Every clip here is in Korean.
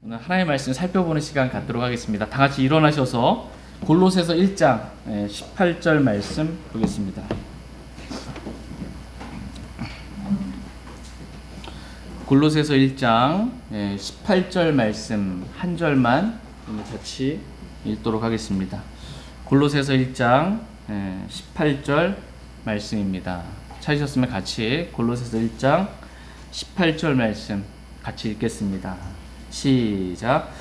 오늘 하나님의 말씀 살펴보는 시간 갖도록 하겠습니다. 다 같이 일어나셔서 골로새서 1장 18절 말씀 보겠습니다. 골로새서 1장 18절 말씀 한 절만 같이 읽도록 하겠습니다. 골로새서 1장 18절 말씀입니다. 찾으셨으면 같이 골로새서 1장 18절 말씀 같이 읽겠습니다. 시작.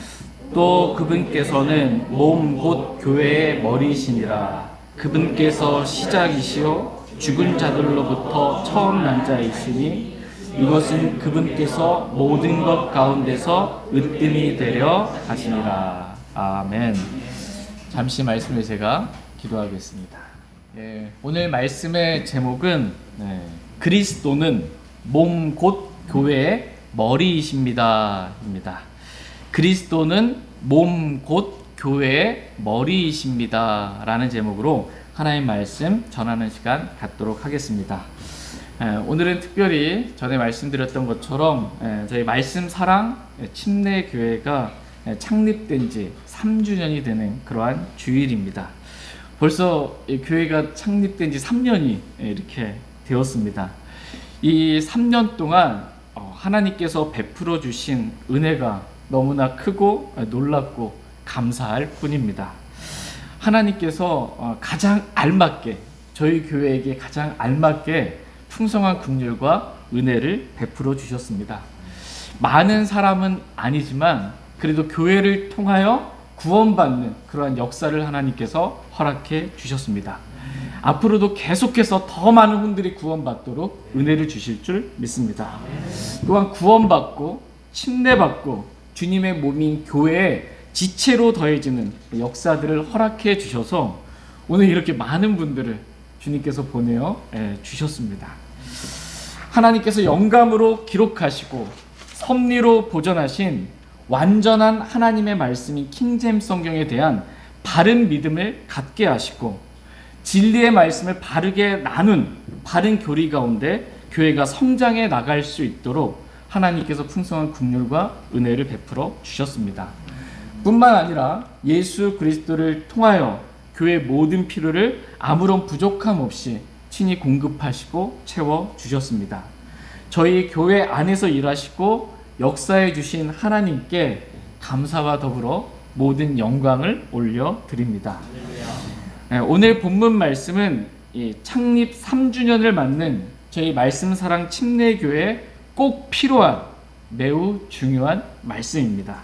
또 그분께서는 몸 곧 교회의 머리이시니라. 그분께서 시작이시요 죽은 자들로부터 처음 난 자이시니 이것은 그분께서 모든 것 가운데서 으뜸이 되려 하시니라. 아멘. 잠시 말씀을 제가 기도하겠습니다. 오늘 말씀의 제목은 그리스도는 몸 곧 교회의 머리이십니다 입니다. 그리스도는 몸 곧 교회의 머리이십니다 라는 제목으로 하나님 말씀 전하는 시간 갖도록 하겠습니다. 오늘은 특별히 전에 말씀드렸던 것처럼 저희 말씀 사랑 침례 교회가 창립된 지 3주년이 되는 그러한 주일입니다. 벌써 이 교회가 창립된 지 3년이 이렇게 되었습니다. 이 3년 동안 하나님께서 베풀어 주신 은혜가 너무나 크고 놀랍고 감사할 뿐입니다. 하나님께서 가장 알맞게 저희 교회에게 가장 알맞게 풍성한 긍휼과 은혜를 베풀어 주셨습니다. 많은 사람은 아니지만 그래도 교회를 통하여 구원받는 그러한 역사를 하나님께서 허락해 주셨습니다. 앞으로도 계속해서 더 많은 분들이 구원받도록 은혜를 주실 줄 믿습니다. 또한 구원받고 침례받고 주님의 몸인 교회에 지체로 더해지는 역사들을 허락해 주셔서 오늘 이렇게 많은 분들을 주님께서 보내어 주셨습니다. 하나님께서 영감으로 기록하시고 섭리로 보존하신 완전한 하나님의 말씀인 킹제임스 성경에 대한 바른 믿음을 갖게 하시고 진리의 말씀을 바르게 나눈 바른 교리 가운데 교회가 성장해 나갈 수 있도록 하나님께서 풍성한 긍휼과 은혜를 베풀어 주셨습니다. 뿐만 아니라 예수 그리스도를 통하여 교회의 모든 필요를 아무런 부족함 없이 친히 공급하시고 채워 주셨습니다. 저희 교회 안에서 일하시고 역사해 주신 하나님께 감사와 더불어 모든 영광을 올려드립니다. 오늘 본문 말씀은 창립 3주년을 맞는 저희 말씀사랑 침례교회에 꼭 필요한 매우 중요한 말씀입니다.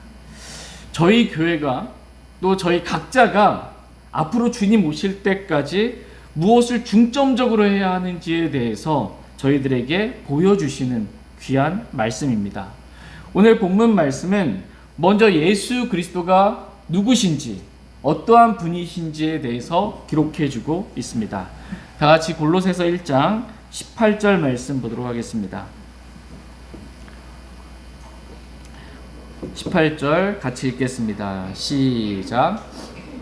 저희 교회가 또 저희 각자가 앞으로 주님 오실 때까지 무엇을 중점적으로 해야 하는지에 대해서 저희들에게 보여주시는 귀한 말씀입니다. 오늘 본문 말씀은 먼저 예수 그리스도가 누구신지 어떠한 분이신지에 대해서 기록해주고 있습니다. 다 같이 골로새서 1장 18절 말씀 보도록 하겠습니다. 18절 같이 읽겠습니다. 시작.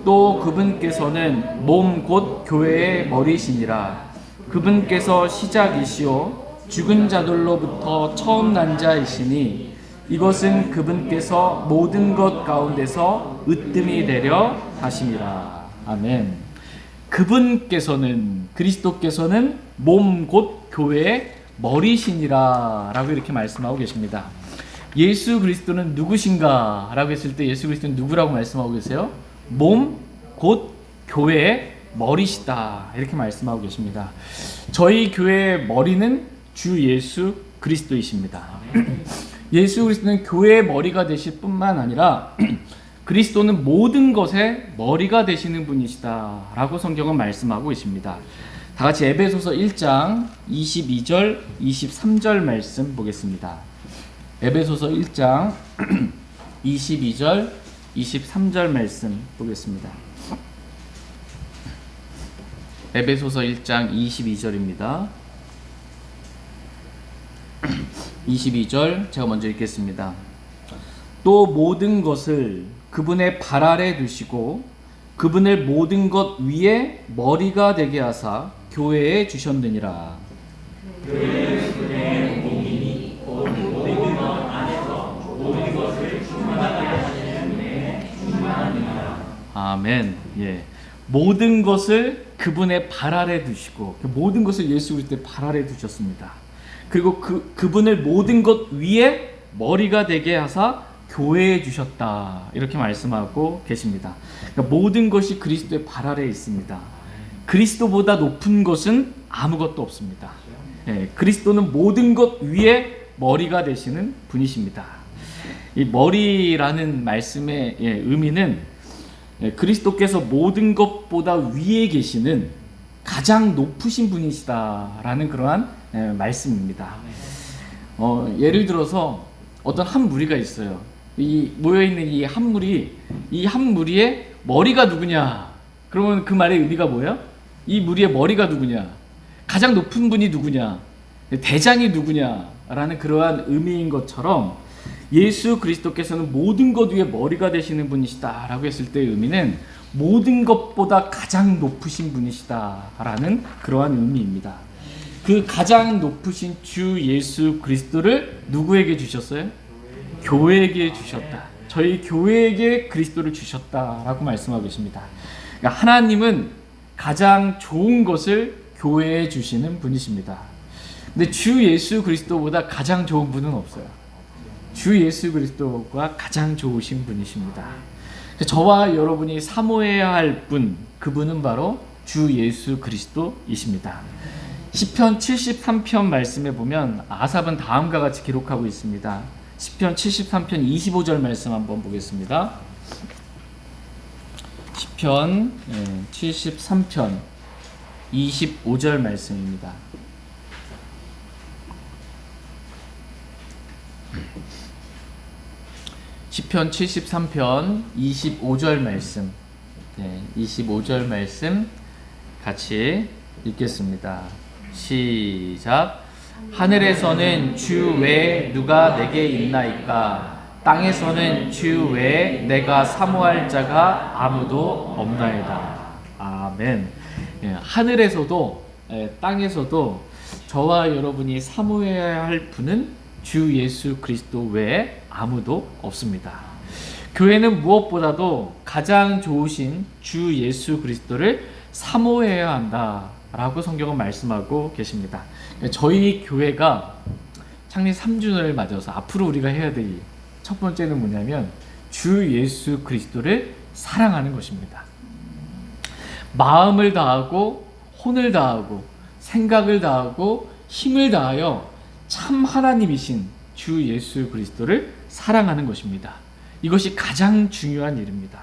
또 그분께서는 몸 곧 교회의 머리시니라. 그분께서 시작이시요 죽은 자들로부터 처음 난 자이시니 이것은 그분께서 모든 것 가운데서 으뜸이 되려 하심이라. 아멘. 그분께서는 그리스도께서는 몸 곧 교회의 머리시니라 라고 이렇게 말씀하고 계십니다. 예수 그리스도는 누구신가 라고 했을 때 예수 그리스도는 누구라고 말씀하고 계세요? 몸 곧 교회의 머리시다 이렇게 말씀하고 계십니다. 저희 교회의 머리는 주 예수 그리스도이십니다. 예수 그리스도는 교회의 머리가 되실 뿐만 아니라 그리스도는 모든 것의 머리가 되시는 분이시다 라고 성경은 말씀하고 있습니다. 다 같이 에베소서 1장 22절 23절 말씀 보겠습니다. 에베소서 1장 22절 23절 말씀 보겠습니다. 에베소서 1장 22절입니다. 22절 제가 먼저 읽겠습니다. 또 모든 것을 그분의 발 아래 두시고 그분을 모든 것 위에 머리가 되게 하사 교회에 주셨느니라. 교회는 그의 몸이니 곧 모든 것 안에서 모든 것을 충만하게 아멘. 예. 모든 것을 그분의 발 아래 두시고, 모든 것을 예수 그리스도의 발 아래 두셨습니다. 그리고 그분을 모든 것 위에 머리가 되게 하사 교회에 주셨다, 이렇게 말씀하고 계십니다. 그러니까 모든 것이 그리스도의 발 아래에 있습니다. 그리스도보다 높은 것은 아무것도 없습니다. 예, 그리스도는 모든 것 위에 머리가 되시는 분이십니다. 이 머리라는 말씀의 의미는 그리스도께서 모든 것보다 위에 계시는 가장 높으신 분이시다라는 그러한 말씀입니다. 예를 들어서 어떤 한 무리가 있어요. 이 모여있는 이 한 무리의 머리가 누구냐? 그러면 그 말의 의미가 뭐예요? 이 무리의 머리가 누구냐? 가장 높은 분이 누구냐? 대장이 누구냐라는 그러한 의미인 것처럼 예수 그리스도께서는 모든 것 위에 머리가 되시는 분이시다라고 했을 때의 의미는 모든 것보다 가장 높으신 분이시다라는 그러한 의미입니다. 그 가장 높으신 주 예수 그리스도를 누구에게 주셨어요? 교회에게 주셨다. 저희 교회에게 그리스도를 주셨다라고 말씀하고 계십니다. 그러니까 하나님은 가장 좋은 것을 교회에 주시는 분이십니다. 근데 주 예수 그리스도보다 가장 좋은 분은 없어요. 주 예수 그리스도가 가장 좋으신 분이십니다. 저와 여러분이 사모해야 할 분, 그분은 바로 주 예수 그리스도이십니다. 시편 73편 말씀에 보면 아삽은 다음과 같이 기록하고 있습니다. 시편 73편 25절 말씀 한번 보겠습니다. 시편 73편 25절 말씀입니다. 시편 73편 25절 말씀, 25절 말씀 같이 읽겠습니다. 시작. 하늘에서는 주 외에 누가 내게 있나이까? 땅에서는 주 외에 내가 사모할 자가 아무도 없나이다. 아멘. 하늘에서도 땅에서도 저와 여러분이 사모해야 할 분은 주 예수 그리스도 외에 아무도 없습니다. 교회는 무엇보다도 가장 좋으신 주 예수 그리스도를 사모해야 한다라고 성경은 말씀하고 계십니다. 저희 교회가 창립 3주년을 맞아서 앞으로 우리가 해야 될 첫 번째는 뭐냐면 주 예수 그리스도를 사랑하는 것입니다. 마음을 다하고 혼을 다하고 생각을 다하고 힘을 다하여 참 하나님이신 주 예수 그리스도를 사랑하는 것입니다. 이것이 가장 중요한 일입니다.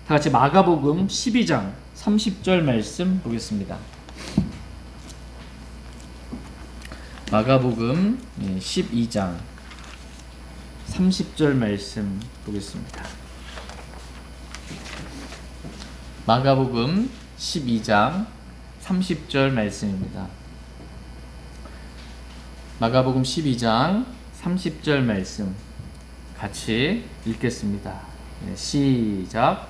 다 같이 마가복음 12장 30절 말씀 보겠습니다. 마가복음 12장 30절 말씀 보겠습니다. 마가복음 12장 30절 말씀입니다. 마가복음 12장 30절 말씀 같이 읽겠습니다. 시작.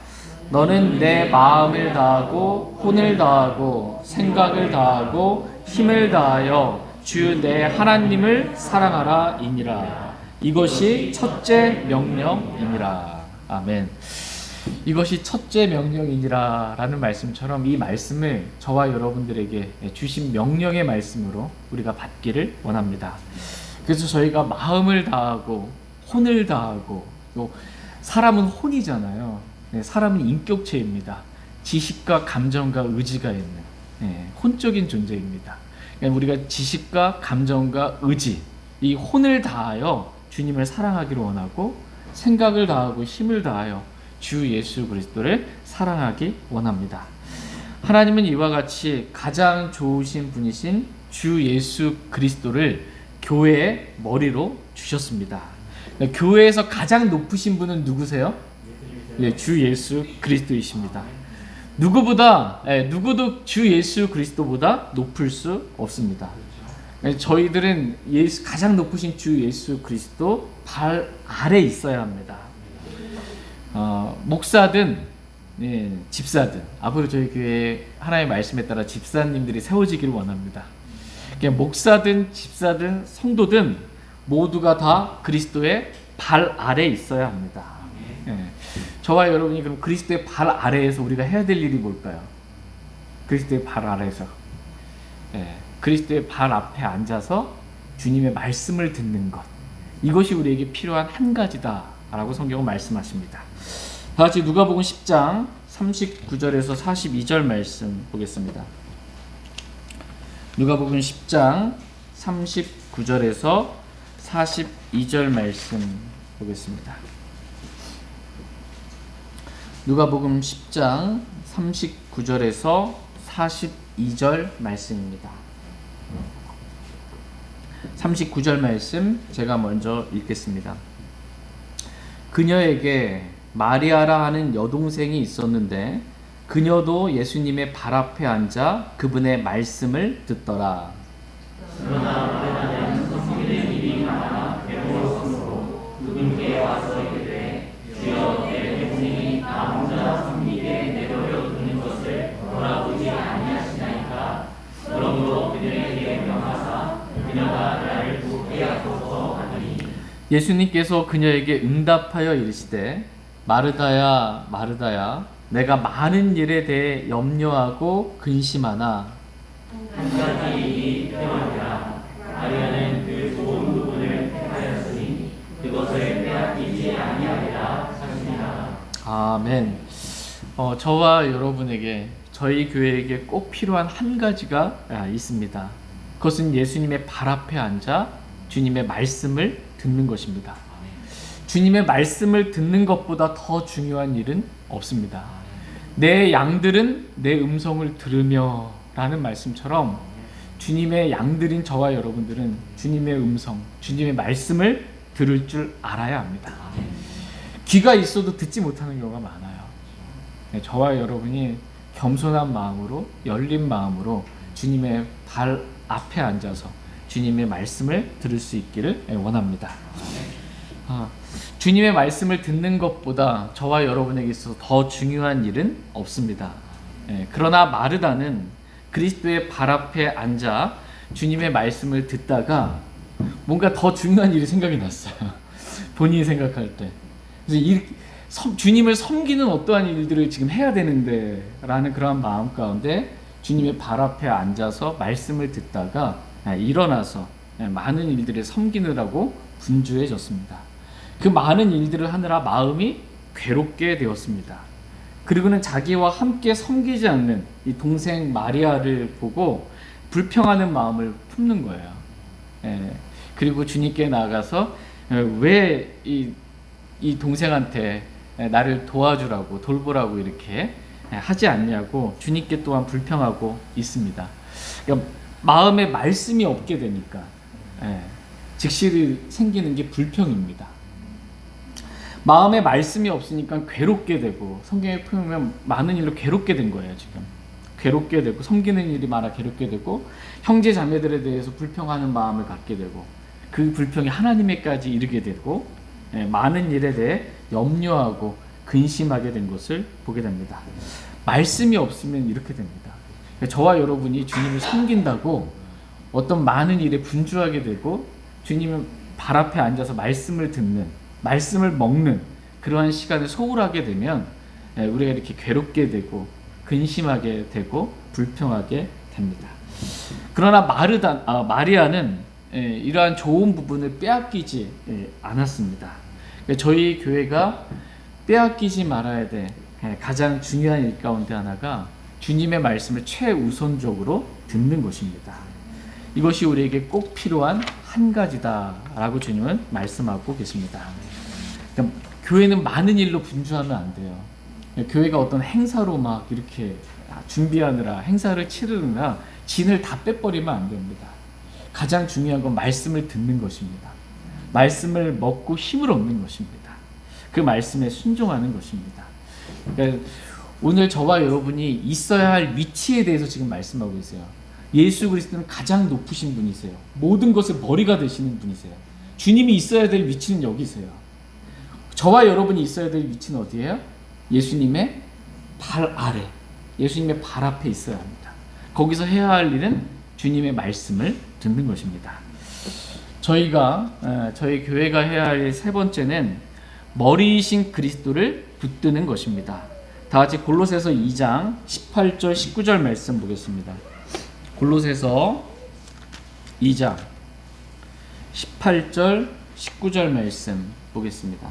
너는 내 마음을 다하고 혼을 다하고 생각을 다하고 힘을 다하여 주 내 하나님을 사랑하라 이니라. 이것이 첫째 명령이니라. 아멘. 이것이 첫째 명령이니라 라는 말씀처럼 이 말씀을 저와 여러분들에게 주신 명령의 말씀으로 우리가 받기를 원합니다. 그래서 저희가 마음을 다하고 혼을 다하고, 또 사람은 혼이잖아요. 사람은 인격체입니다. 지식과 감정과 의지가 있는 혼적인 존재입니다. 우리가 지식과 감정과 의지, 이 혼을 다하여 주님을 사랑하기를 원하고, 생각을 다하고 힘을 다하여 주 예수 그리스도를 사랑하기 원합니다. 하나님은 이와 같이 가장 좋으신 분이신 주 예수 그리스도를 교회의 머리로 주셨습니다. 교회에서 가장 높으신 분은 누구세요? 주 예수 그리스도이십니다. 누구도 주 예수 그리스도보다 높을 수 없습니다. 저희들은 가장 높으신 주 예수 그리스도 발 아래 있어야 합니다. 목사든 집사든, 앞으로 저희 교회 하나님의 말씀에 따라 집사님들이 세워지기를 원합니다. 목사든 집사든 성도든 모두가 다 그리스도의 발 아래 있어야 합니다. 저와 여러분이 그럼 그리스도의 발 아래에서 우리가 해야 될 일이 뭘까요? 그리스도의 발 아래에서 그리스도의 발 앞에 앉아서 주님의 말씀을 듣는 것, 이것이 우리에게 필요한 한 가지다 라고 성경은 말씀하십니다. 다같이 누가복음 10장 39절에서 42절 말씀 보겠습니다. 누가복음 10장 39절에서 42절 말씀 보겠습니다. 누가복음 10장 39절에서 42절 말씀입니다. 39절 말씀 제가 먼저 읽겠습니다. 그녀에게 마리아라 하는 여동생이 있었는데 그녀도 예수님의 발 앞에 앉아 그분의 말씀을 듣더라. 그러나 마리아는 섬기는 일이 많아 괴로웠으므로 그분께 와서 이르되 주여 내 동생이 나 혼자 섬기게 내버려 두는 것을 돌아보지 아니하시나이까. 그러므로 그녀에게 명하사 그녀가 나를 돕게 하소서 하니 예수님께서 그녀에게 응답하여 이르시되 마르다야 마르다야 내가 많은 일에 대해 염려하고 근심하나 한 가지 일이 필요하니라. 마리아는 그 좋은 부분을 택하였으니 그것을 빼앗기지 아니하리라 하시니라. 아멘. 저와 여러분에게 저희 교회에게 꼭 필요한 한 가지가 있습니다. 그것은 예수님의 발 앞에 앉아 주님의 말씀을 듣는 것입니다. 주님의 말씀을 듣는 것보다 더 중요한 일은 없습니다. 내 양들은 내 음성을 들으며 라는 말씀처럼 주님의 양들인 저와 여러분들은 주님의 음성, 주님의 말씀을 들을 줄 알아야 합니다. 귀가 있어도 듣지 못하는 경우가 많아요. 저와 여러분이 겸손한 마음으로, 열린 마음으로 주님의 발 앞에 앉아서 주님의 말씀을 들을 수 있기를 원합니다. 주님의 말씀을 듣는 것보다 저와 여러분에게 있어서 더 중요한 일은 없습니다. 그러나 마르다는 그리스도의 발 앞에 앉아 주님의 말씀을 듣다가 뭔가 더 중요한 일이 생각이 났어요. 본인이 생각할 때. 그래서 주님을 섬기는 어떠한 일들을 지금 해야 되는데 라는 그러한 마음 가운데 주님의 발 앞에 앉아서 말씀을 듣다가 일어나서 많은 일들을 섬기느라고 분주해졌습니다. 그 많은 일들을 하느라 마음이 괴롭게 되었습니다. 그리고는 자기와 함께 섬기지 않는 이 동생 마리아를 보고 불평하는 마음을 품는 거예요. 그리고 주님께 나아가서 왜 이 동생한테 나를 도와주라고 돌보라고 이렇게 하지 않냐고 주님께 또한 불평하고 있습니다. 그러니까 마음에 말씀이 없게 되니까 즉시 생기는 게 불평입니다. 마음에 말씀이 없으니까 괴롭게 되고, 성경에 보면 많은 일로 괴롭게 된 거예요. 지금 괴롭게 되고, 섬기는 일이 많아 괴롭게 되고, 형제 자매들에 대해서 불평하는 마음을 갖게 되고, 그 불평이 하나님에까지 이르게 되고, 많은 일에 대해 염려하고 근심하게 된 것을 보게 됩니다. 말씀이 없으면 이렇게 됩니다. 저와 여러분이 주님을 섬긴다고 어떤 많은 일에 분주하게 되고 주님 발 앞에 앉아서 말씀을 듣는, 말씀을 먹는 그러한 시간을 소홀하게 되면 우리가 이렇게 괴롭게 되고 근심하게 되고 불평하게 됩니다. 그러나 마리아는 이러한 좋은 부분을 빼앗기지 않았습니다. 저희 교회가 빼앗기지 말아야 될 가장 중요한 일 가운데 하나가 주님의 말씀을 최우선적으로 듣는 것입니다. 이것이 우리에게 꼭 필요한 한 가지다라고 주님은 말씀하고 계십니다. 그러니까 교회는 많은 일로 분주하면 안 돼요. 교회가 어떤 행사로 막 이렇게 준비하느라, 행사를 치르느라 진을 다 빼버리면 안 됩니다. 가장 중요한 건 말씀을 듣는 것입니다. 말씀을 먹고 힘을 얻는 것입니다. 그 말씀에 순종하는 것입니다. 그러니까 오늘 저와 여러분이 있어야 할 위치에 대해서 지금 말씀하고 있어요. 예수 그리스도는 가장 높으신 분이세요. 모든 것의 머리가 되시는 분이세요. 주님이 있어야 될 위치는 여기세요. 저와 여러분이 있어야 될 위치는 어디예요? 예수님의 발 아래, 예수님의 발 앞에 있어야 합니다. 거기서 해야 할 일은 주님의 말씀을 듣는 것입니다. 저희 교회가 해야 할 세 번째는 머리이신 그리스도를 붙드는 것입니다. 다 같이 골로새서 2장 18절 19절 말씀 보겠습니다. 골로새서 2장 18절 19절 말씀 보겠습니다.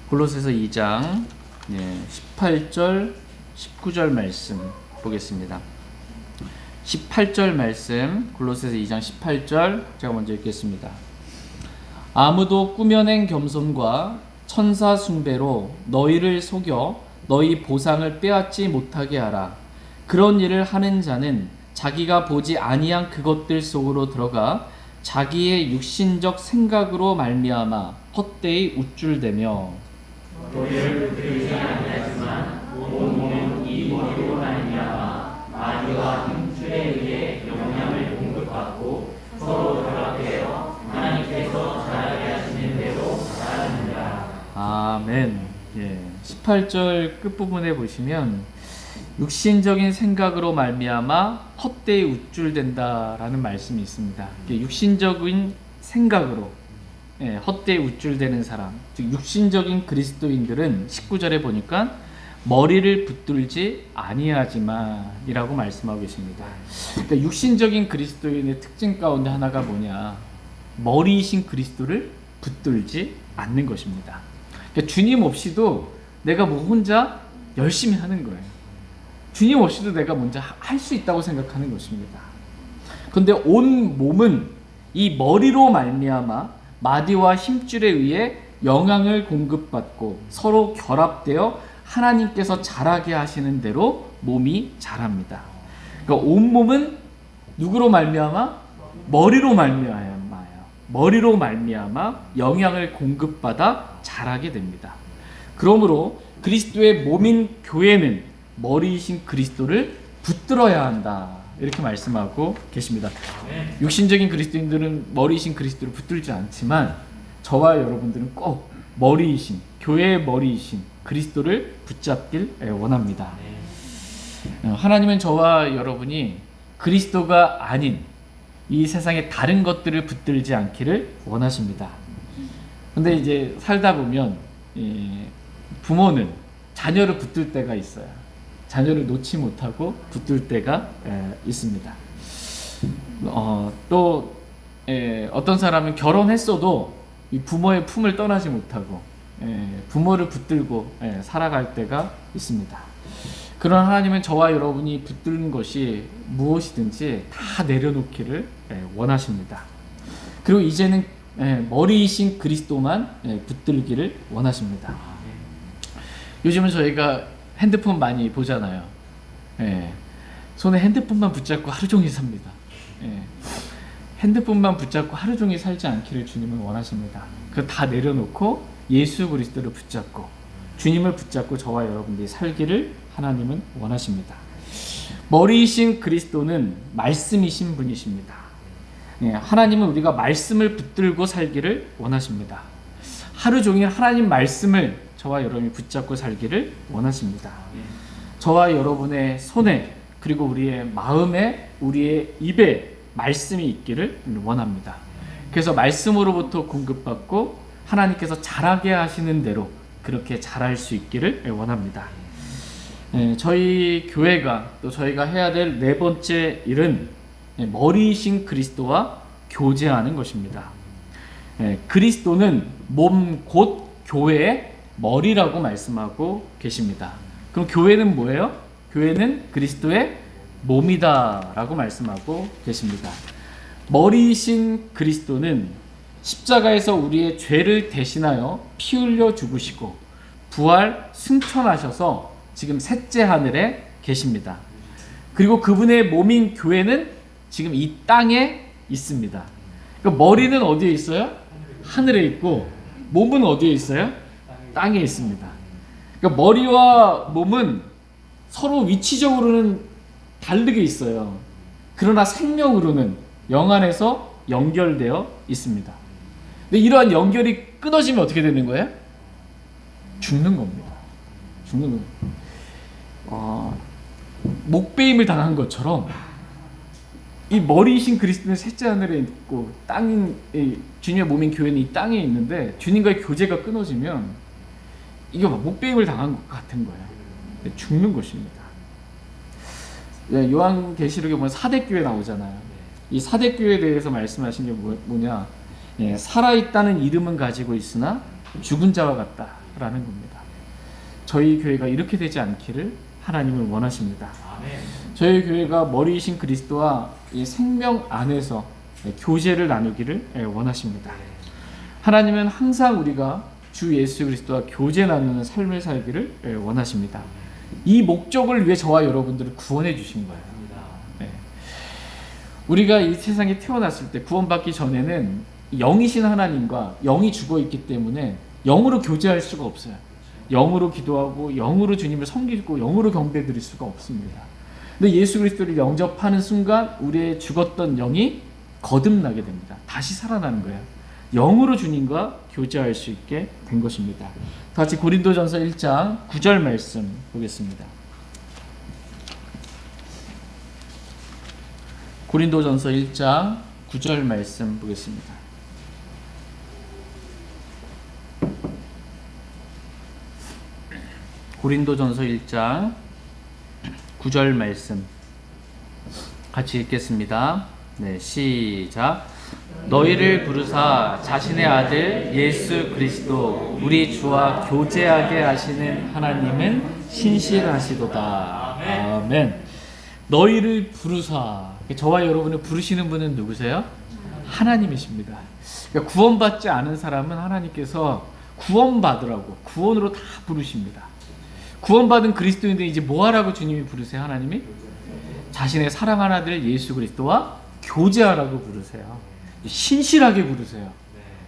골로새서 2장 18절 19절 말씀 보겠습니다. 18절 말씀, 골로새서 2장 18절 제가 먼저 읽겠습니다. 아무도 꾸며낸 겸손과 천사 숭배로 너희를 속여 너희 보상을 빼앗지 못하게 하라. 그런 일을 하는 자는 자기가 보지 아니한 그것들 속으로 들어가 자기의 육신적 생각으로 말미암아 헛되이 우쭐대며 너희를 붙들지 아니하지만 온몸은 이 머리로 말미암아 마귀와 힘줄에 의해 영향을 공급받고 서로 결합되어 하나님께서 자라게 하시는 대로 자라느니라. 아멘. 18절 끝부분에 보시면 육신적인 생각으로 말미암아 헛되이 우쭐댄다라는 말씀이 있습니다. 육신적인 생각으로 헛되이 우쭐대는 사람, 즉 육신적인 그리스도인들은 19절에 보니까 머리를 붙들지 아니하지만이라고 말씀하고 계십니다. 그러니까 육신적인 그리스도인의 특징 가운데 하나가 뭐냐? 머리이신 그리스도를 붙들지 않는 것입니다. 그러니까 주님 없이도 내가 뭐 혼자 열심히 하는 거예요. 주님 없이도 내가 먼저 할 수 있다고 생각하는 것입니다. 그런데 온 몸은 이 머리로 말미암아 마디와 힘줄에 의해 영향을 공급받고 서로 결합되어 하나님께서 자라게 하시는 대로 몸이 자랍니다. 그러니까 온 몸은 누구로 말미암아? 머리로 말미암아요. 머리로 말미암아 영향을 공급받아 자라게 됩니다. 그러므로 그리스도의 몸인 교회는 머리이신 그리스도를 붙들어야 한다. 이렇게 말씀하고 계십니다. 육신적인 그리스도인들은 머리이신 그리스도를 붙들지 않지만 저와 여러분들은 꼭 머리이신, 교회의 머리이신 그리스도를 붙잡길 원합니다. 하나님은 저와 여러분이 그리스도가 아닌 이 세상의 다른 것들을 붙들지 않기를 원하십니다. 근데 이제 살다 보면 부모는 자녀를 붙들 때가 있어요. 자녀를 놓지 못하고 붙들 때가 있습니다. 또 어떤 사람은 결혼했어도 이 부모의 품을 떠나지 못하고 부모를 붙들고 살아갈 때가 있습니다. 그러나 하나님은 저와 여러분이 붙드는 것이 무엇이든지 다 내려놓기를 원하십니다. 그리고 이제는 머리이신 그리스도만 붙들기를 원하십니다. 요즘은 저희가 핸드폰 많이 보잖아요. 손에 핸드폰만 붙잡고 하루 종일 삽니다. 핸드폰만 붙잡고 하루 종일 살지 않기를 주님은 원하십니다. 그거 다 내려놓고 예수 그리스도를 붙잡고 주님을 붙잡고 저와 여러분들이 살기를 하나님은 원하십니다. 머리이신 그리스도는 말씀이신 분이십니다. 하나님은 우리가 말씀을 붙들고 살기를 원하십니다. 하루 종일 하나님 말씀을 저와 여러분이 붙잡고 살기를 원하십니다. 저와 여러분의 손에 그리고 우리의 마음에 우리의 입에 말씀이 있기를 원합니다. 그래서 말씀으로부터 공급받고 하나님께서 자라게 하시는 대로 그렇게 자랄 수 있기를 원합니다. 저희 교회가 또 저희가 해야 될 네 번째 일은 머리이신 그리스도와 교제하는 것입니다. 그리스도는 몸 곧 교회의 머리라고 말씀하고 계십니다. 그럼 교회는 뭐예요? 교회는 그리스도의 몸이다 라고 말씀하고 계십니다. 머리이신 그리스도는 십자가에서 우리의 죄를 대신하여 피 흘려 죽으시고 부활 승천하셔서 지금 셋째 하늘에 계십니다. 그리고 그분의 몸인 교회는 지금 이 땅에 있습니다. 그러니까 머리는 어디에 있어요? 하늘에 있고 몸은 어디에 있어요? 땅에 있습니다. 그러니까 머리와 몸은 서로 위치적으로는 다르게 있어요. 그러나 생명으로는 영 안에서 연결되어 있습니다. 근데 이러한 연결이 끊어지면 어떻게 되는 거예요? 죽는 겁니다. 죽는 겁니다. 목베임을 당한 것처럼 이 머리이신 그리스도는 셋째 하늘에 있고 주님의 몸인 교회는 이 땅에 있는데 주님과의 교제가 끊어지면 이게 목배임을 당한 것 같은 거예요. 죽는 것입니다. 요한계시록에 보면 사대교회 나오잖아요. 이 사대교회에 대해서 말씀하신 게 뭐냐? 살아있다는 이름은 가지고 있으나 죽은 자와 같다라는 겁니다. 저희 교회가 이렇게 되지 않기를 하나님은 원하십니다. 저희 교회가 머리이신 그리스도와 이 생명 안에서 교제를 나누기를 원하십니다. 하나님은 항상 우리가 주 예수 그리스도와 교제 나누는 삶을 살기를 원하십니다. 이 목적을 위해 저와 여러분들을 구원해 주신 거예요. 우리가 이 세상에 태어났을 때 구원받기 전에는 영이신 하나님과 영이 죽어 있기 때문에 영으로 교제할 수가 없어요. 영으로 기도하고 영으로 주님을 섬기고 영으로 경배드릴 수가 없습니다. 근데 예수 그리스도를 영접하는 순간 우리의 죽었던 영이 거듭나게 됩니다. 다시 살아나는 거예요. 영으로 주님과 교제할 수 있게 된 것입니다. 다 같이 고린도전서 1장 9절 말씀 보겠습니다. 고린도전서 1장 9절 말씀 보겠습니다. 고린도전서 1장 9절 말씀 같이 읽겠습니다. 네, 시작. 너희를 부르사 자신의 아들 예수 그리스도 우리 주와 교제하게 하시는 하나님은 신실하시도다. 아멘. 너희를 부르사, 저와 여러분을 부르시는 분은 누구세요? 하나님이십니다. 그러니까 구원받지 않은 사람은 하나님께서 구원받으라고 구원으로 다 부르십니다. 구원받은 그리스도인들 이제 뭐하라고 주님이 부르세요? 하나님이 자신의 사랑하는 아들 예수 그리스도와 교제하라고 부르세요. 신실하게 부르세요.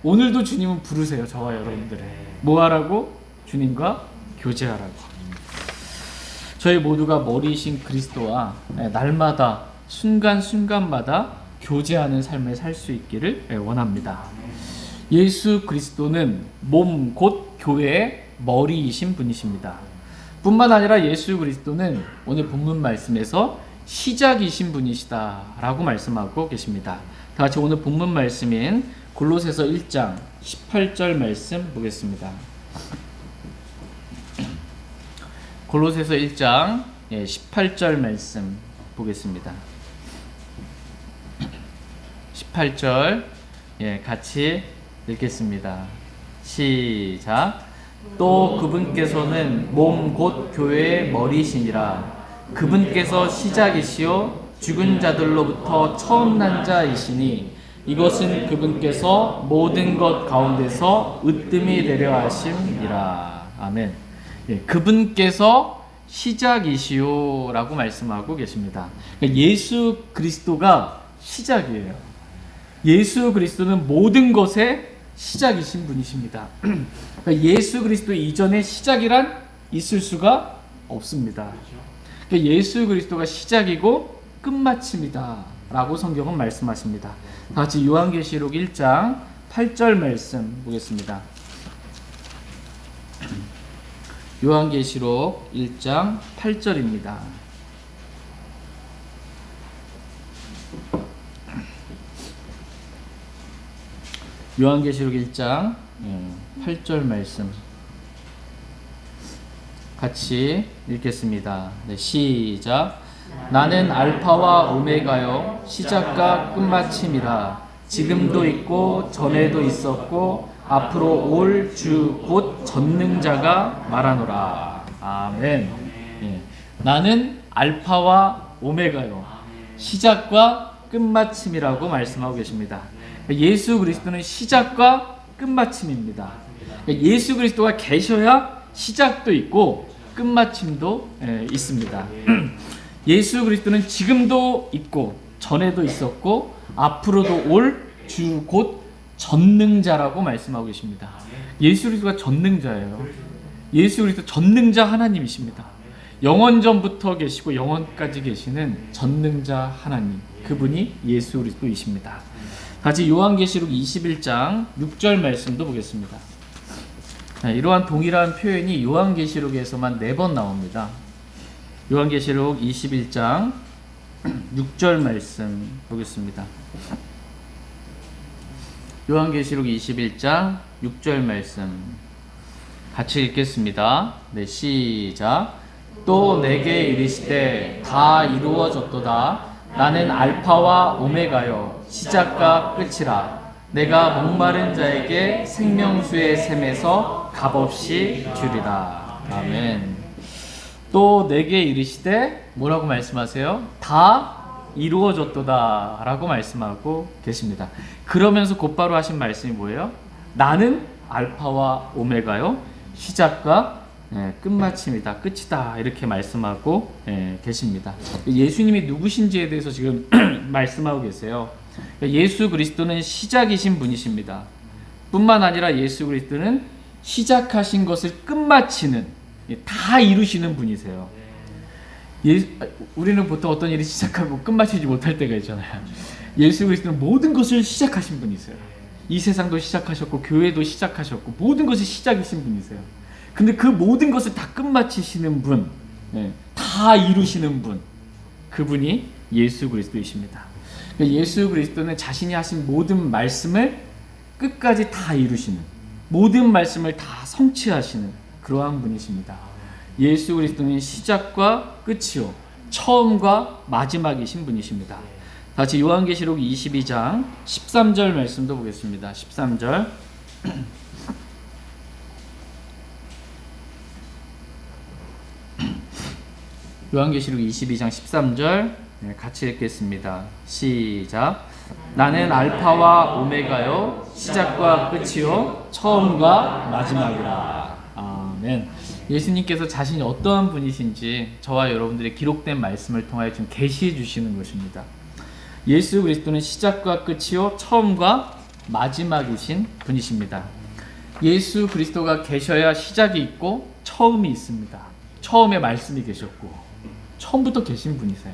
오늘도 주님은 부르세요. 저와 여러분들을 뭐하라고? 주님과 교제하라고. 저희 모두가 머리이신 그리스도와 날마다 순간순간마다 교제하는 삶을 살 수 있기를 원합니다. 예수 그리스도는 몸 곧 교회의 머리이신 분이십니다. 뿐만 아니라 예수 그리스도는 오늘 본문 말씀에서 시작이신 분이시다라고 말씀하고 계십니다. 다 같이 오늘 본문 말씀인 골로새서 1장 18절 말씀 보겠습니다. 골로새서 1장 18절 말씀 보겠습니다. 18절 같이 읽겠습니다. 시작. 또 그분께서는 몸 곧 교회의 머리시니라. 그분께서 시작이시요 죽은 자들로부터 처음 난 자이시니 이것은 그분께서 모든 것 가운데서 으뜸이 되려 하심이라. 아멘. 그분께서 시작이시요 라고 말씀하고 계십니다. 예수 그리스도가 시작이에요. 예수 그리스도는 모든 것의 시작이신 분이십니다. 예수 그리스도 이전에 시작이란 있을 수가 없습니다. 예수 그리스도가 시작이고 끝마침이다 라고 성경은 말씀하십니다. 다 같이 요한계시록 1장 8절 말씀 보겠습니다. 요한계시록 1장 8절입니다. 요한계시록 1장 8절 말씀 같이 읽겠습니다. 네, 시작. 나는 알파와 오메가요 시작과 끝마침이라. 지금도 있고 전에도 있었고 앞으로 올 주 곧 전능자가 말하노라. 아멘. 나는 알파와 오메가요 시작과 끝마침이라고 말씀하고 계십니다. 예수 그리스도는 시작과 끝마침입니다. 예수 그리스도가 계셔야 시작도 있고 끝마침도 있습니다. 예수 그리스도는 지금도 있고 전에도 있었고 앞으로도 올 주 곧 전능자라고 말씀하고 계십니다. 예수 그리스도가 전능자예요. 예수 그리스도 전능자 하나님이십니다. 영원 전부터 계시고 영원까지 계시는 전능자 하나님, 그분이 예수 그리스도이십니다. 같이 요한계시록 21장 6절 말씀도 보겠습니다. 이러한 동일한 표현이 요한계시록에서만 4번 나옵니다. 요한계시록 21장 6절 말씀 보겠습니다. 요한계시록 21장 6절 말씀 같이 읽겠습니다. 네, 시작. 또 내게 이르시되 다 이루어졌도다. 나는 알파와 오메가요 시작과 끝이라. 내가 목마른 자에게 생명수의 샘에서 값없이 주리라. 아멘. 또 내게 이르시되 뭐라고 말씀하세요? 다 이루어졌도다 라고 말씀하고 계십니다. 그러면서 곧바로 하신 말씀이 뭐예요? 나는 알파와 오메가요 시작과 끝마침이다, 끝이다 이렇게 말씀하고 계십니다. 예수님이 누구신지에 대해서 지금 말씀하고 계세요. 예수 그리스도는 시작이신 분이십니다. 뿐만 아니라 예수 그리스도는 시작하신 것을 끝마치는, 다 이루시는 분이세요. 우리는 보통 어떤 일이 시작하고 끝마치지 못할 때가 있잖아요. 예수 그리스도는 모든 것을 시작하신 분이세요. 이 세상도 시작하셨고 교회도 시작하셨고 모든 것이 시작이신 분이세요. 근데 그 모든 것을 다 끝마치시는 분, 다 이루시는 분, 그분이 예수 그리스도이십니다. 예수 그리스도는 자신이 하신 모든 말씀을 끝까지 다 이루시는, 모든 말씀을 다 성취하시는 그러한 분이십니다. 예수 그리스도는 시작과 끝이요 처음과 마지막이신 분이십니다. 다시 요한계시록 22장 13절 말씀도 보겠습니다. 13절 요한계시록 22장 13절 같이 읽겠습니다. 시작. 나는 알파와 오메가요 시작과 끝이요 처음과 마지막이라. 아멘. 예수님께서 자신이 어떠한 분이신지 저와 여러분들의 기록된 말씀을 통하여 지금 계시해 주시는 것입니다. 예수 그리스도는 시작과 끝이요 처음과 마지막이신 분이십니다. 예수 그리스도가 계셔야 시작이 있고 처음이 있습니다. 처음에 말씀이 계셨고 처음부터 계신 분이세요.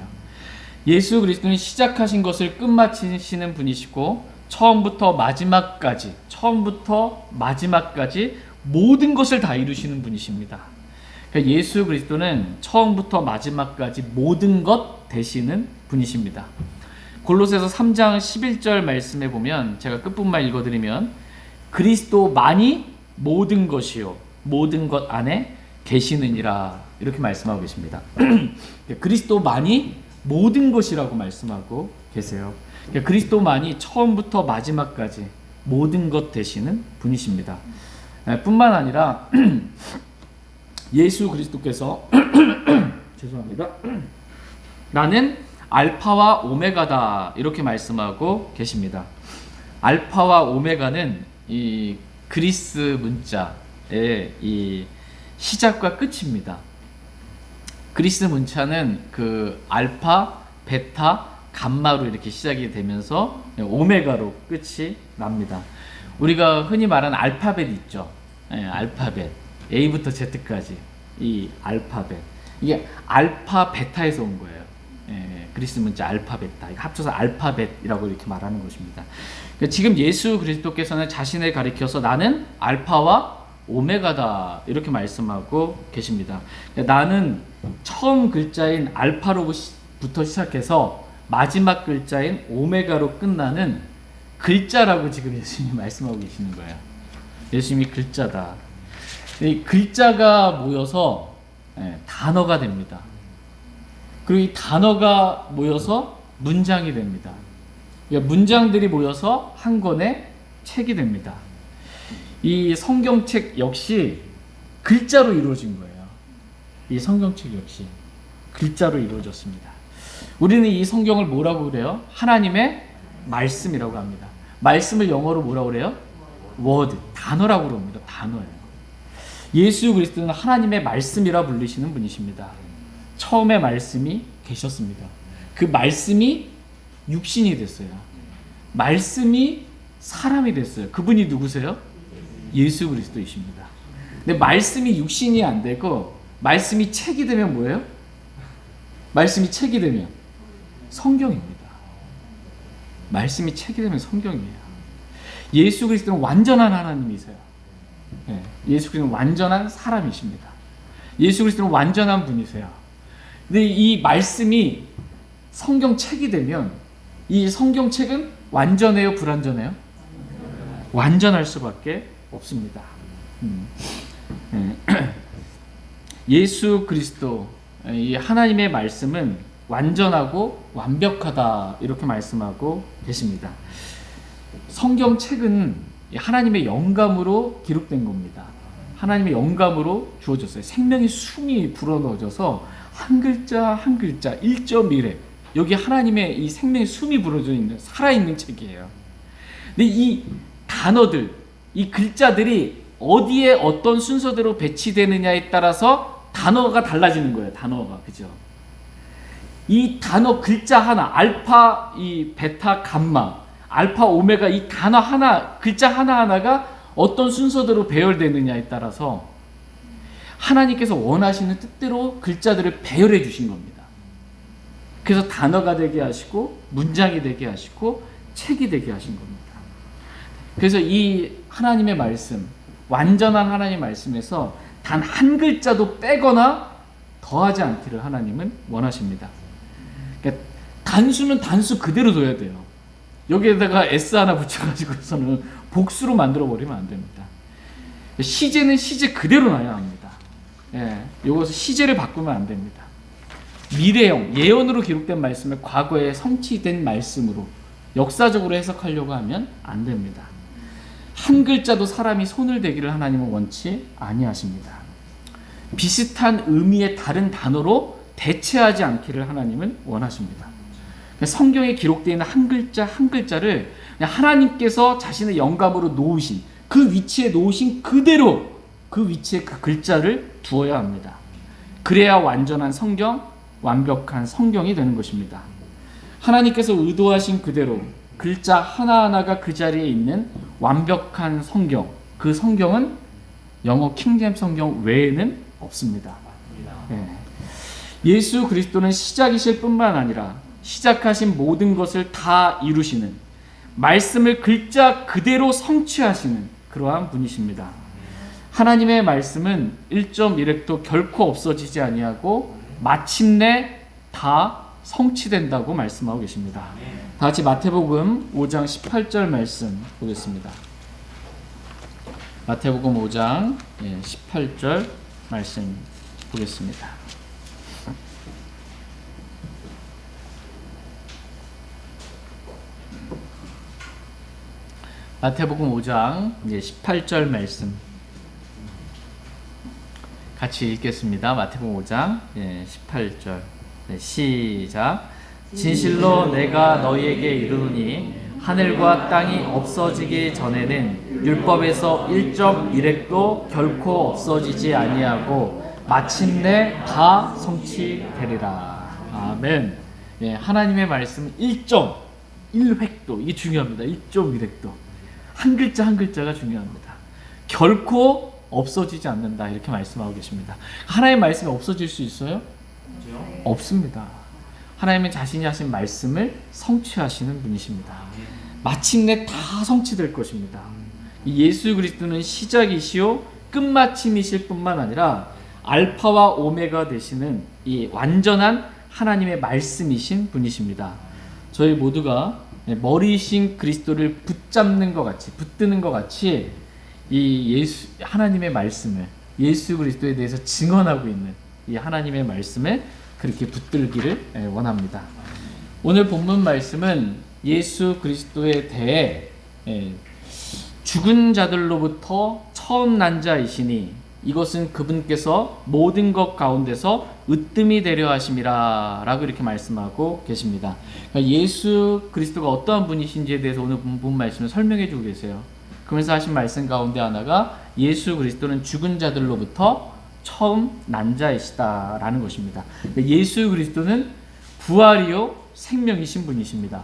예수 그리스도는 시작하신 것을 끝마치시는 분이시고 처음부터 마지막까지 모든 것을 다 이루시는 분이십니다. 그러니까 예수 그리스도는 처음부터 마지막까지 모든 것 되시는 분이십니다. 골로새서 3장 11절 말씀에 보면 제가 끝부분만 읽어드리면 그리스도만이 모든 것이요 모든 것 안에 계시느니라 이렇게 말씀하고 계십니다. 그리스도만이 모든 것이라고 말씀하고 계세요. 그리스도만이 처음부터 마지막까지 모든 것 되시는 분이십니다. 뿐만 아니라 예수 그리스도께서 죄송합니다. 나는 알파와 오메가다 이렇게 말씀하고 계십니다. 알파와 오메가는 이 그리스 문자의 이 시작과 끝입니다. 그리스 문자는 그 알파, 베타, 감마로 이렇게 시작이 되면서 오메가로 끝이 납니다. 우리가 흔히 말하는 알파벳 있죠. 알파벳 A부터 Z까지 이 알파벳 이게 알파 베타에서 온 거예요. 그리스 문자 알파 베타 이거 합쳐서 알파벳이라고 이렇게 말하는 것입니다. 그러니까 지금 예수 그리스도께서는 자신을 가리켜서 나는 알파와 오메가다 이렇게 말씀하고 계십니다. 그러니까 나는 처음 글자인 알파로부터 시작해서 마지막 글자인 오메가로 끝나는 글자라고 지금 예수님이 말씀하고 계시는 거예요. 예수님이 글자다. 이 글자가 모여서 단어가 됩니다. 그리고 이 단어가 모여서 문장이 됩니다. 그러니까 문장들이 모여서 한 권의 책이 됩니다. 이 성경책 역시 글자로 이루어진 거예요. 이 성경책 역시 글자로 이루어졌습니다. 우리는 이 성경을 뭐라고 그래요? 하나님의 말씀이라고 합니다. 말씀을 영어로 뭐라고 그래요? word, 단어라고 그럽니다. 단어예요. 예수 그리스도는 하나님의 말씀이라 불리시는 분이십니다. 처음에 말씀이 계셨습니다. 그 말씀이 육신이 됐어요. 말씀이 사람이 됐어요. 그분이 누구세요? 예수 그리스도이십니다. 근데 말씀이 육신이 안 되고 말씀이 책이 되면 뭐예요? 말씀이 책이 되면 성경입니다. 말씀이 책이 되면 성경이에요. 예수 그리스도는 완전한 하나님이세요. 예수 그리스도는 완전한 사람이십니다. 예수 그리스도는 완전한 분이세요. 근데 이 말씀이 성경책이 되면 이 성경책은 완전해요, 불완전해요? 완전할 수밖에 없습니다. 예수 그리스도, 이 하나님의 말씀은 완전하고 완벽하다 이렇게 말씀하고 계십니다. 성경책은 하나님의 영감으로 기록된 겁니다. 하나님의 영감으로 주어졌어요. 생명의 숨이 불어넣어져서 한 글자 한 글자 1.1에 여기 하나님의 이 생명의 숨이 불어져 있는 살아있는 책이에요. 근데 이 단어들, 이 글자들이 어디에 어떤 순서대로 배치되느냐에 따라서 단어가 달라지는 거예요. 단어가, 그죠? 이 단어 글자 하나, 알파, 이 베타, 감마, 알파, 오메가, 이 단어 하나, 글자 하나하나가 어떤 순서대로 배열되느냐에 따라서 하나님께서 원하시는 뜻대로 글자들을 배열해 주신 겁니다. 그래서 단어가 되게 하시고 문장이 되게 하시고 책이 되게 하신 겁니다. 그래서 이 하나님의 말씀, 완전한 하나님의 말씀에서 단 한 글자도 빼거나 더하지 않기를 하나님은 원하십니다. 그러니까 단수는 단수 그대로 둬야 돼요. 여기에다가 S 하나 붙여가지고서는 복수로 만들어버리면 안 됩니다. 시제는 시제 그대로 놔야 합니다. 예, 이것을 시제를 바꾸면 안 됩니다. 미래형, 예언으로 기록된 말씀을 과거에 성취된 말씀으로 역사적으로 해석하려고 하면 안 됩니다. 한 글자도 사람이 손을 대기를 하나님은 원치 아니하십니다. 비슷한 의미의 다른 단어로 대체하지 않기를 하나님은 원하십니다. 성경에 기록되어 있는 한 글자 한 글자를 하나님께서 자신의 영감으로 놓으신 그 위치에 놓으신 그대로 그 위치에 그 글자를 두어야 합니다. 그래야 완전한 성경, 완벽한 성경이 되는 것입니다. 하나님께서 의도하신 그대로 글자 하나하나가 그 자리에 있는 완벽한 성경, 그 성경은 영어 킹제임스 성경 외에는 없습니다. 네. 예수 그리스도는 시작이실 뿐만 아니라 시작하신 모든 것을 다 이루시는, 말씀을 글자 그대로 성취하시는 그러한 분이십니다. 하나님의 말씀은 1.1획도 결코 없어지지 아니하고 마침내 다 성취된다고 말씀하고 계십니다. 다 같이 마태복음 5장 18절 말씀 보겠습니다. 마태복음 5장 18절 말씀 보겠습니다. 마태복음 5장 18절 말씀 같이 읽겠습니다. 마태복음 5장 18절 시작. 진실로 내가 너희에게 이르노니 하늘과 땅이 없어지기 전에는 율법에서 1.1획도 결코 없어지지 아니하고 마침내 다 성취되리라. 아멘. 하나님의 말씀 1.1획도, 이게 중요합니다. 1.1획도. 한 글자 한 글자가 중요합니다. 결코 없어지지 않는다 이렇게 말씀하고 계십니다. 하나님의 말씀이 없어질 수 있어요? 없습니다. 하나님은 자신이 하신 말씀을 성취하시는 분이십니다. 마침내 다 성취될 것입니다. 예수 그리스도는 시작이시요 끝마침이실 뿐만 아니라 알파와 오메가 되시는 이 완전한 하나님의 말씀이신 분이십니다. 저희 모두가 머리이신 그리스도를 붙잡는 것 같이, 붙드는 것 같이 이 하나님의 말씀을, 예수 그리스도에 대해서 증언하고 있는 이 하나님의 말씀을 그렇게 붙들기를 원합니다. 오늘 본문 말씀은 예수 그리스도에 대해 죽은 자들로부터 처음 난 자이시니 이것은 그분께서 모든 것 가운데서 으뜸이 되려 하심이라 라고 이렇게 말씀하고 계십니다. 그러니까 예수 그리스도가 어떠한 분이신지에 대해서 오늘 본문 말씀을 설명해 주고 계세요. 그러면서 하신 말씀 가운데 하나가 예수 그리스도는 죽은 자들로부터 처음 난 자이시다 라는 것입니다. 예수 그리스도는 부활이요 생명이신 분이십니다.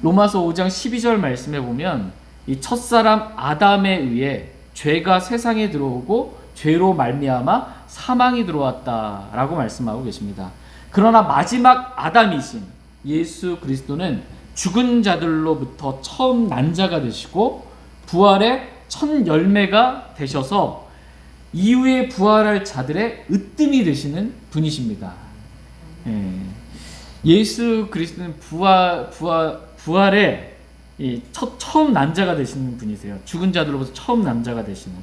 로마서 5장 12절 말씀에 보면 이 첫사람 아담에 의해 죄가 세상에 들어오고 죄로 말미암아 사망이 들어왔다라고 말씀하고 계십니다. 그러나 마지막 아담이신 예수 그리스도는 죽은 자들로부터 처음 난 자가 되시고 부활의 첫 열매가 되셔서 이후에 부활할 자들의 으뜸이 되시는 분이십니다. 예수 그리스도는 부활의 처음 난자가 되시는 분이세요. 죽은 자들로부터 처음 난자가 되시는.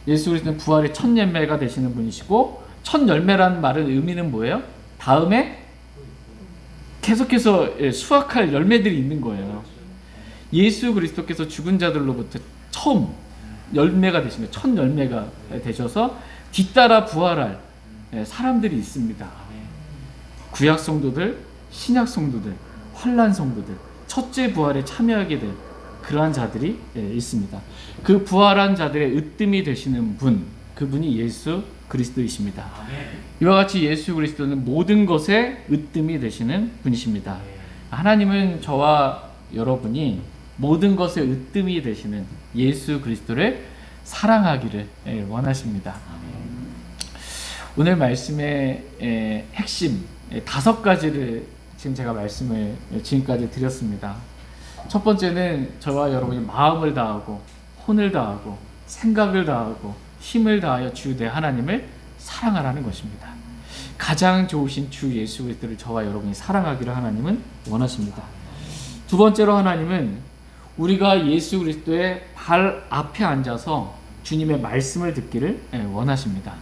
예수 그리스도는 부활의 첫 열매가 되시는 분이시고, 첫 열매라는 말의 의미는 뭐예요? 다음에 계속해서 수확할 열매들이 있는 거예요. 예수 그리스도께서 죽은 자들로부터 처음 열매가 되신 거예요. 첫 열매가 되셔서 뒤따라 부활할 사람들이 있습니다. 구약 성도들, 신약 성도들, 환란 성도들, 첫째 부활에 참여하게 될 그러한 자들이 있습니다. 그 부활한 자들의 으뜸이 되시는 분, 그분이 예수 그리스도이십니다. 이와 같이 예수 그리스도는 모든 것의 으뜸이 되시는 분이십니다. 하나님은 저와 여러분이 모든 것의 으뜸이 되시는 예수 그리스도를 사랑하기를 원하십니다. 오늘 말씀의 핵심 5가지를 지금 제가 말씀을 지금까지 드렸습니다. 첫 번째는 저와 여러분이 마음을 다하고 혼을 다하고 생각을 다하고 힘을 다하여 주 내 하나님을 사랑하라는 것입니다. 가장 좋으신 주 예수 그리스도를 저와 여러분이 사랑하기를 하나님은 원하십니다. 두 번째로 하나님은 우리가 예수 그리스도의 발 앞에 앉아서 주님의 말씀을 듣기를 원하십니다.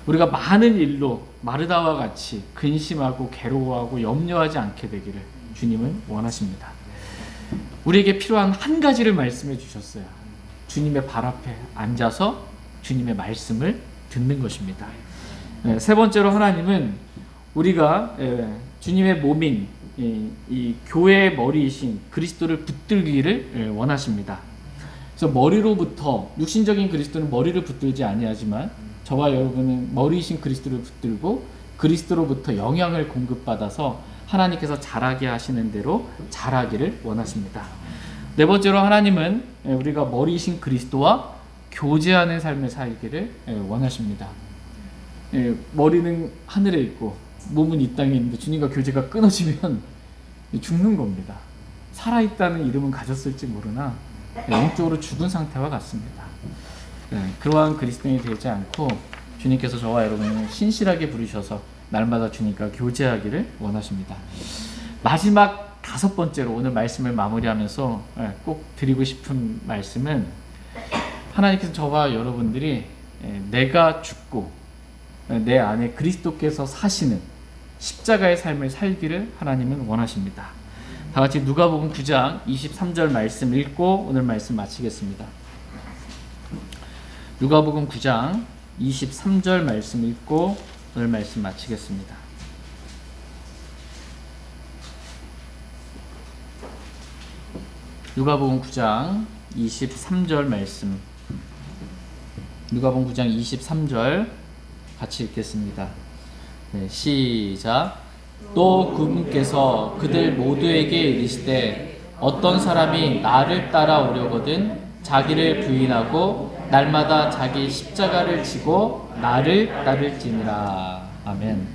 우리가 많은 일로 마르다와 같이 근심하고 괴로워하고 염려하지 않게 되기를 주님은 원하십니다. 우리에게 필요한 한 가지를 말씀해 주셨어요. 주님의 발 앞에 앉아서 주님의 말씀을 듣는 것입니다. 세 번째로 하나님은 우리가 주님의 몸인 이 교회의 머리이신 그리스도를 붙들기를 원하십니다. 그래서 머리로부터 육신적인 그리스도는 머리를 붙들지 아니하지만 저와 여러분은 머리이신 그리스도를 붙들고 그리스도로부터 영향을 공급받아서 하나님께서 자라게 하시는 대로 자라기를 원하십니다. 네 번째로 하나님은 우리가 머리이신 그리스도와 교제하는 삶을 살기를 원하십니다. 머리는 하늘에 있고 몸은 이 땅에 있는데 주님과 교제가 끊어지면 죽는 겁니다. 살아있다는 이름은 가졌을지 모르나 영적으로 죽은 상태와 같습니다. 그러한 그리스도인이 되지 않고 주님께서 저와 여러분을 신실하게 부르셔서 날마다 주님과 교제하기를 원하십니다. 마지막 5번째로 오늘 말씀을 마무리하면서 꼭 드리고 싶은 말씀은 하나님께서 저와 여러분들이 내가 죽고 내 안에 그리스도께서 사시는 십자가의 삶을 살기를 하나님은 원하십니다. 다 같이 누가복음 9장 23절 말씀 읽고 오늘 말씀 마치겠습니다. 누가복음 9장 23절 말씀 읽고 오늘 말씀 마치겠습니다. 누가복음 9장 23절 말씀. 누가복음 9장 23절 같이 읽겠습니다. 네, 시작. 또 그분께서 그들 모두에게 이르시되 어떤 사람이 나를 따라오려거든 자기를 부인하고 날마다 자기 십자가를 지고 나를 따를지니라. 아멘.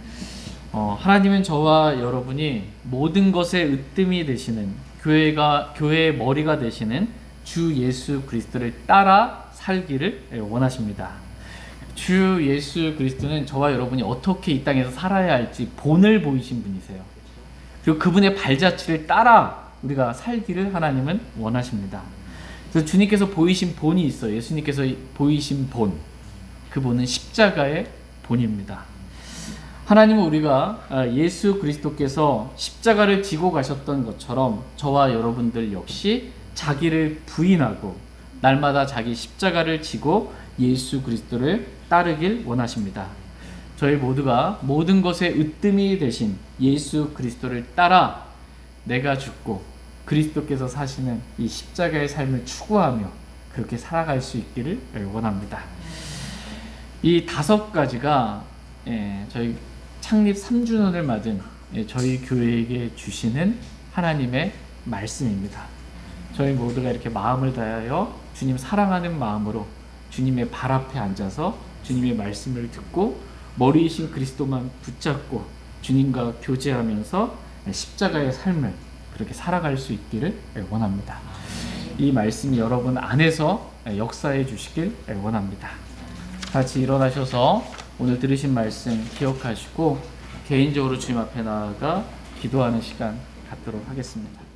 하나님은 저와 여러분이 모든 것의 으뜸이 되시는 교회의 머리가 되시는 주 예수 그리스도를 따라 살기를 원하십니다. 주 예수 그리스도는 저와 여러분이 어떻게 이 땅에서 살아야 할지 본을 보이신 분이세요. 그리고 그분의 발자취를 따라 우리가 살기를 하나님은 원하십니다. 그래서 주님께서 보이신 본이 있어요. 예수님께서 보이신 본, 그 본은 십자가의 본입니다. 하나님은 우리가 예수 그리스도께서 십자가를 지고 가셨던 것처럼 저와 여러분들 역시 자기를 부인하고 날마다 자기 십자가를 지고 예수 그리스도를 따르길 원하십니다. 저희 모두가 모든 것의 으뜸이 되신 예수 그리스도를 따라 내가 죽고 그리스도께서 사시는 이 십자가의 삶을 추구하며 그렇게 살아갈 수 있기를 원합니다. 이 5가지가 저희 창립 3주년을 맞은 저희 교회에게 주시는 하나님의 말씀입니다. 저희 모두가 이렇게 마음을 다하여 주님 사랑하는 마음으로 주님의 발 앞에 앉아서 주님의 말씀을 듣고 머리이신 그리스도만 붙잡고 주님과 교제하면서 십자가의 삶을 그렇게 살아갈 수 있기를 원합니다. 이 말씀이 여러분 안에서 역사해 주시길 원합니다. 같이 일어나셔서 오늘 들으신 말씀 기억하시고 개인적으로 주님 앞에 나아가 기도하는 시간 갖도록 하겠습니다.